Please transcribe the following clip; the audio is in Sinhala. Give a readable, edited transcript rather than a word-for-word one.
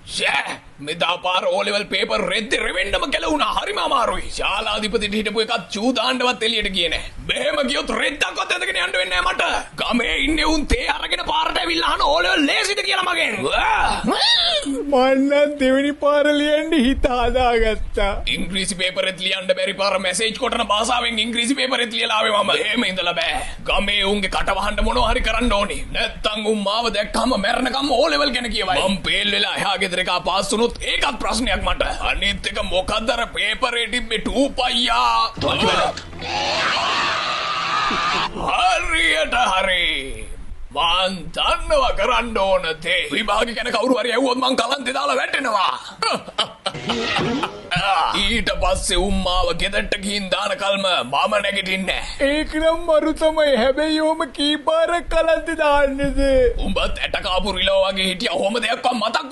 ෂෑ මෙදා පාර ඕලෙවල් පේපර් රෙද්ද රෙවෙන්නම ගැලවුණා. හරිම අමාරුයි. ශාලාධිපතිට හිටපු එකත් චූ දාන්නවත් එළියට ගියේ නෑ. මෙහෙම ගියොත් රෙද්දක්වත් ඇඳගෙන යන්න වෙන්නේ නෑ මට. ගමේ ඉන්නේ උන් තේ අරගෙන පාරට ඇවිල්ලා අහන ඕලෙවල් ලේසිද කියලා මගෙන්. මන්න දෙවෙනි පාර ලියන්න හිත හදාගත්තා. ඉංග්‍රීසි පේපරෙත් ලියන්න බැරි පාර මැසේජ් කොටන භාෂාවෙන් ඉංග්‍රීසි පේපරෙත් ලියලා ආවේ මම. එහෙම ඉඳලා බෑ. ගමේ උන්ගේ කට වහන්න මොනවා හරි කරන්න ඕනි. නැත්තම් උන් මාව දැක්කම මැරෙනකම් ඕලෙවල් ගැන කියවයි. මම පේල් වෙලා එහා ගෙදර එක පාස් වුණොත් ඒකත් ප්‍රශ්නයක් මට. අනිත් එක මොකද්ද අර පේපරේ තිබ්බේ ටූපයියා. හරියට හරි. මං දන්නවා කරන්න ඕන දේ. විභාගේ ගැන කවුරු හරි ඇහුවොත් මං කලන්තේ දාලා වැටෙනවා. ඊට පස්සේ උම්මාව ගෙදරට ගිහින් දාන කල්ම මම නැගිටින්නේ නැහැ. ඒක නම් මරු තමයි. හැබැයි ඔහම කී පාරක් කලන්තේ දාන්නේද? උඹත් ඇට කාපු රිලෝ වගේ හිටියා. ඔහොම දෙයක්වත් මතක්